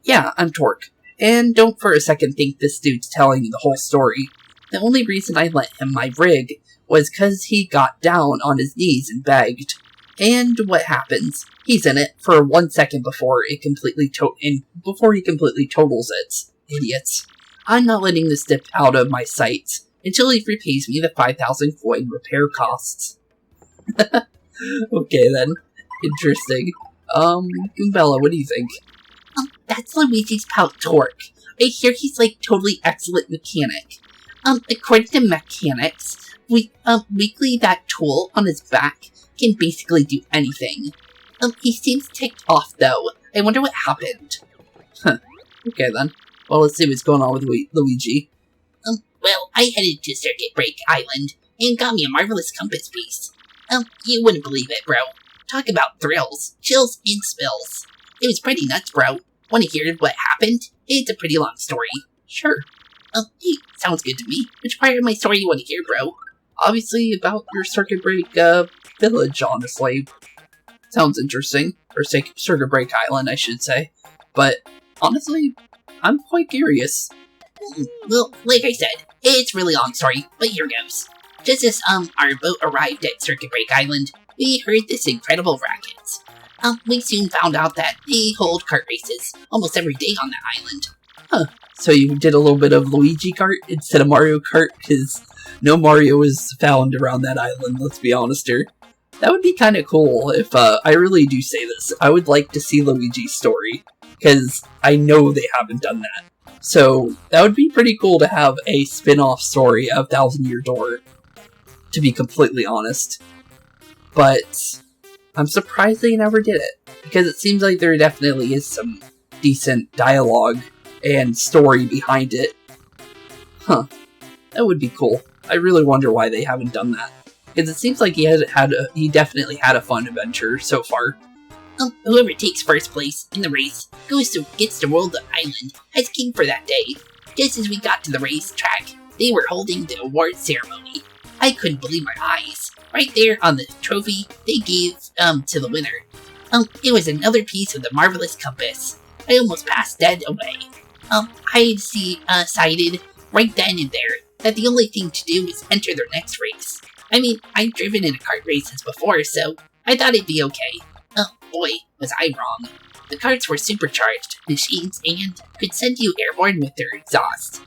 Yeah, I'm Torque. And don't for a second think this dude's telling you the whole story. The only reason I lent him my rig was because he got down on his knees and begged. And what happens? He's in it for 1 second before he completely totals it. Idiots. I'm not letting this dip out of my sight until he repays me the 5,000 coin repair costs. Okay then. Interesting. Goombella, what do you think? That's Luigi's pal Torque. I hear he's like totally excellent mechanic. According to mechanics, weekly that tool on his back can basically do anything. He seems ticked off though. I wonder what happened. Huh. Okay then. Well, let's see what's going on with Luigi. Well, I headed to Circuit Break Island and got me a marvelous compass piece. You wouldn't believe it, bro. Talk about thrills, chills, and spills. It was pretty nuts, bro. Want to hear what happened? It's a pretty long story. Sure. Hey, sounds good to me. Which part of my story you want to hear, bro? Obviously about your Circuit Break, village, honestly. Sounds interesting. Or Circuit Break Island, I should say. But, honestly, I'm quite curious. Well, like I said, it's a really long story, but here goes. Just as our boat arrived at Circuit Break Island, we heard this incredible racket. We soon found out that they hold kart races almost every day on that island. Huh. So you did a little bit of Luigi Kart instead of Mario Kart, because no Mario is found around that island, let's be honest here. That would be kind of cool if, I really do say this, I would like to see Luigi's story, because I know they haven't done that. So, that would be pretty cool to have a spin-off story of Thousand Year Door, to be completely honest. But I'm surprised they never did it, because it seems like there definitely is some decent dialogue and story behind it. Huh. That would be cool. I really wonder why they haven't done that. Because it seems like he definitely had a fun adventure so far. Whoever takes first place in the race gets to rule the island as king for that day. Just as we got to the racetrack, they were holding the award ceremony. I couldn't believe my eyes. Right there on the trophy they gave to the winner. It was another piece of the marvelous compass. I almost passed dead away. I decided right then and there that the only thing to do was enter their next race. I mean, I've driven in a kart races before, so I thought it'd be okay. Oh boy, was I wrong. The karts were supercharged machines and could send you airborne with their exhaust.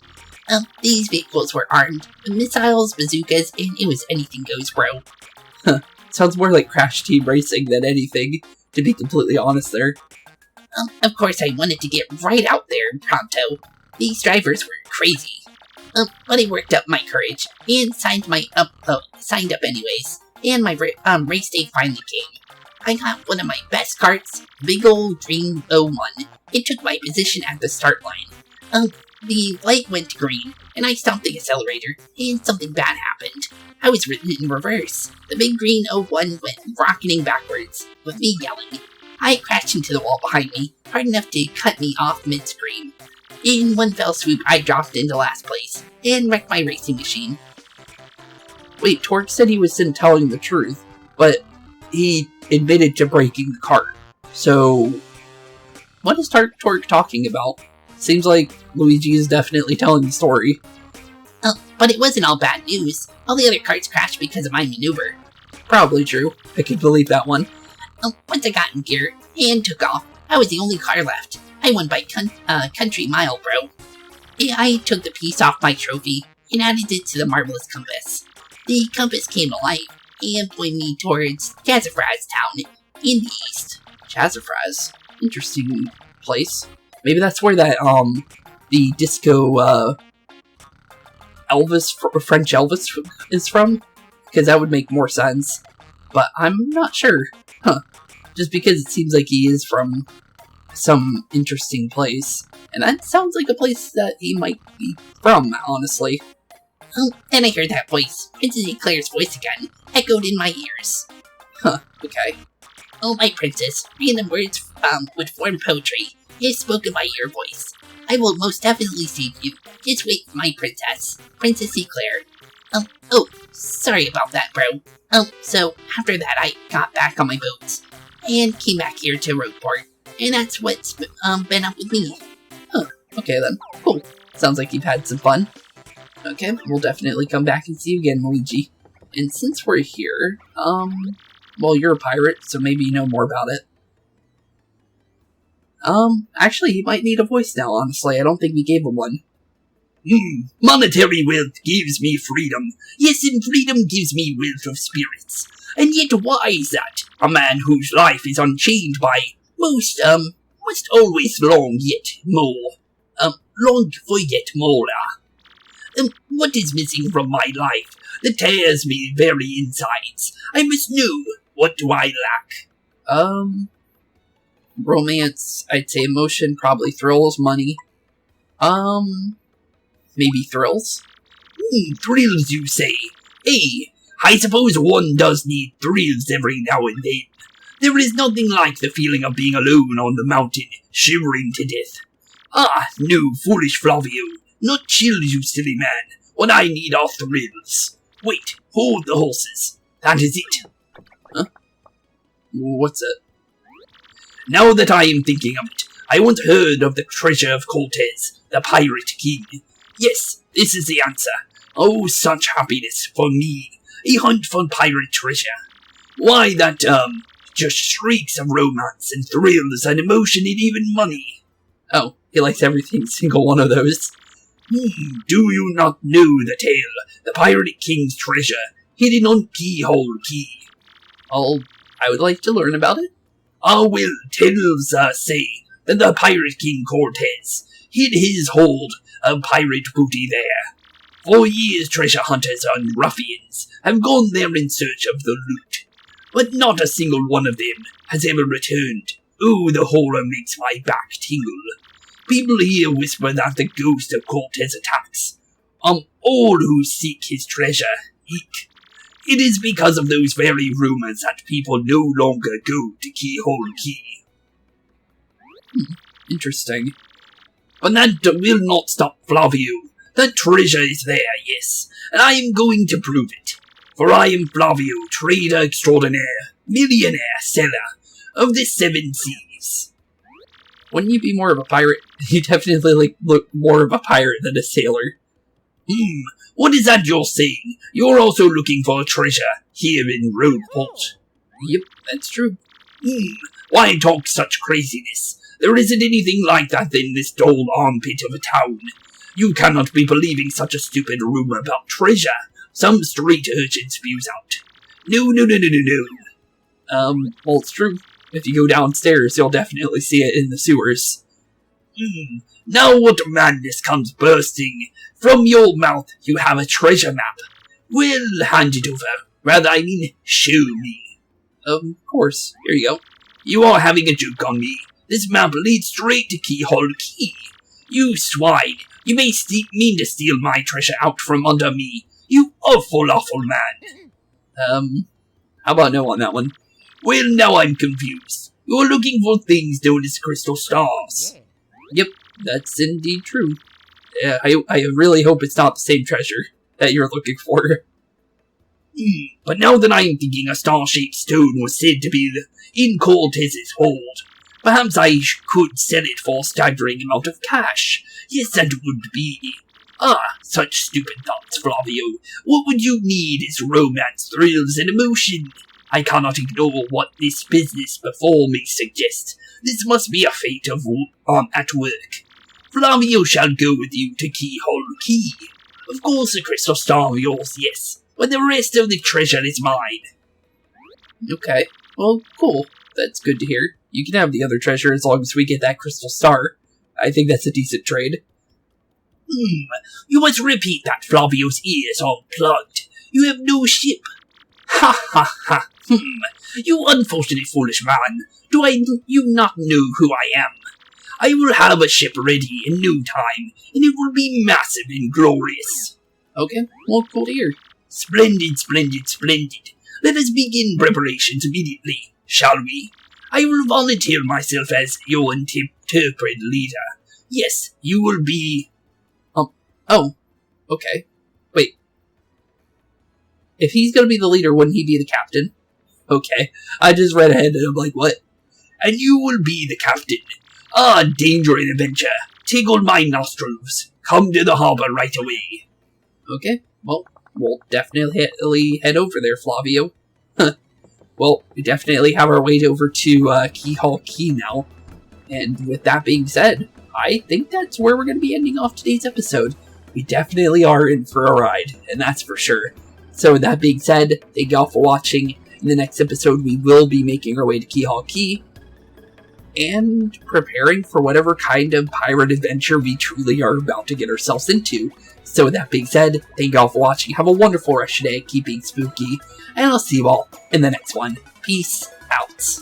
These vehicles were armed with missiles, bazookas, and it was anything goes, bro. Huh. Sounds more like Crash Team Racing than anything, to be completely honest there. Of course I wanted to get right out there pronto. These drivers were crazy. But I worked up my courage and signed up anyways. And my race day finally came. I got one of my best karts, big old Dream 01. It took my position at the start line. The light went green, and I stomped the accelerator, and something bad happened. I was written in reverse. The big green 01 went rocketing backwards, with me yelling. I crashed into the wall behind me, hard enough to cut me off mid-scream. In one fell swoop, I dropped into last place, and wrecked my racing machine. Wait, Torque said he wasn't telling the truth, but he admitted to breaking the cart. So, what is Torque talking about? Seems like Luigi is definitely telling the story. But it wasn't all bad news. All the other carts crashed because of my maneuver. Probably true. I can believe that one. Once I got in gear and took off, I was the only car left. I won by country mile, bro. I took the piece off my trophy and added it to the marvelous compass. The compass came to life and pointed me towards Jazzafraz Town in the east. Jazzafraz? Interesting place. Maybe that's where that, the disco, French Elvis is from? Because that would make more sense. But I'm not sure. Huh. Just because it seems like he is from some interesting place. And that sounds like a place that he might be from, honestly. Then I heard that voice. Princess Eclair's voice again, echoed in my ears. Huh, okay. Oh, my princess, random words would form poetry. It is spoken by your voice. I will most definitely save you. Just wait, my princess. Princess Eclair. Oh, sorry about that, bro. So after that, I got back on my boats and came back here to Rogueport, and that's what's been up with me. Huh, okay then. Cool. Sounds like you've had some fun. Okay, we'll definitely come back and see you again, Luigi. And since we're here, well, you're a pirate, so maybe you know more about it. Actually, he might need a voice now, honestly. I don't think we gave him one. Monetary wealth gives me freedom. Yes, and freedom gives me wealth of spirits. And yet why is that? A man whose life is unchained by must always long yet more. Long for yet more. What is missing from my life that tears me very insides? I must know. What do I lack? Romance, I'd say emotion, probably thrills, money. Maybe thrills? Thrills, you say? Hey, I suppose one does need thrills every now and then. There is nothing like the feeling of being alone on the mountain, shivering to death. Ah, no, foolish Flavio. Not chills, you silly man. What I need are thrills. Wait, hold the horses. That is it. Huh? What's it? Now that I am thinking of it, I once heard of the treasure of Cortez, the Pirate King. Yes, this is the answer. Oh, such happiness for me. A hunt for pirate treasure. Why, that, just shrieks of romance and thrills and emotion and even money. Oh, he likes every single one of those. Do you not know the tale? The Pirate King's treasure, hidden on Keyhole Key. I would like to learn about it. Well, tales say that the Pirate King Cortez hid his hold of pirate booty there. For years, treasure hunters and ruffians have gone there in search of the loot, but not a single one of them has ever returned. Oh, the horror makes my back tingle. People here whisper that the ghost of Cortez attacks all who seek his treasure. Eek. It is because of those very rumors that people no longer go to Keyhole Key. Interesting. But that will not stop Flavio. The treasure is there, yes, and I am going to prove it. For I am Flavio, trader extraordinaire, millionaire seller of the 7 seas. Wouldn't you be more of a pirate? You definitely look more of a pirate than a sailor. What is that you're saying? You're also looking for a treasure here in Rogueport. Yep, that's true. Why talk such craziness? There isn't anything like that in this dull armpit of a town. You cannot be believing such a stupid rumor about treasure. Some street urchin spews out. No. Well, it's true. If you go downstairs, you'll definitely see it in the sewers. Now what madness comes bursting from your mouth? You have a treasure map. Well, hand it over. Rather, show me. Of course. Here you go. You are having a joke on me. This map leads straight to Keyhole Key. You swine. You may mean to steal my treasure out from under me. You awful man. How about no on that one? Well, now I'm confused. You're looking for things known as crystal stars. Yep, that's indeed true. I really hope it's not the same treasure that you're looking for. But now that I'm thinking a star-shaped stone was said to be in Cortez's hold, perhaps I could sell it for a staggering amount of cash. Yes, that would be. Such stupid thoughts, Flavio. What would you need is romance, thrills, and emotion. I cannot ignore what this business before me suggests. This must be a fate of at work. Flavio shall go with you to Keyhole Key. Of course, the crystal star of yours, yes, but the rest of the treasure is mine. Okay, well, cool. That's good to hear. You can have the other treasure as long as we get that crystal star. I think that's a decent trade. You must repeat that. Flavio's ears are plugged. You have no ship. Ha. You unfortunate foolish man. Do you not know who I am? I will have a ship ready in no time, and it will be massive and glorious. Okay, well, cool to hear. Splendid. Let us begin preparations immediately, shall we? I will volunteer myself as your interpreter leader. Yes, you will be... Oh, okay. Wait. If he's gonna be the leader, wouldn't he be the captain? Okay. I just read ahead and I'm like, what? And you will be the captain. Danger and adventure. Tickle my nostrils. Come to the harbor right away. Okay, well, we'll definitely head over there, Flavio. Well, we definitely have our way over to Keyhole Key now. And with that being said, I think that's where we're going to be ending off today's episode. We definitely are in for a ride, and that's for sure. So with that being said, thank y'all for watching. In the next episode, we will be making our way to Keyhole Key and preparing for whatever kind of pirate adventure we truly are about to get ourselves into. So with that being said, thank y'all for watching. Have a wonderful rest of your day. Keep being spooky. And I'll see you all in the next one. Peace out.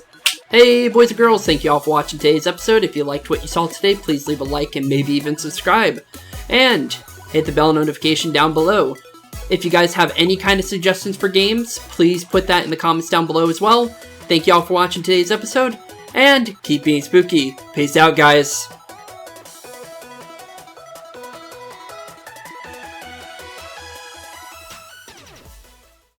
Hey boys and girls, thank you all for watching today's episode. If you liked what you saw today, please leave a like and maybe even subscribe. And hit the bell notification down below. If you guys have any kind of suggestions for games, please put that in the comments down below as well. Thank you all for watching today's episode, and keep being spooky. Peace out, guys.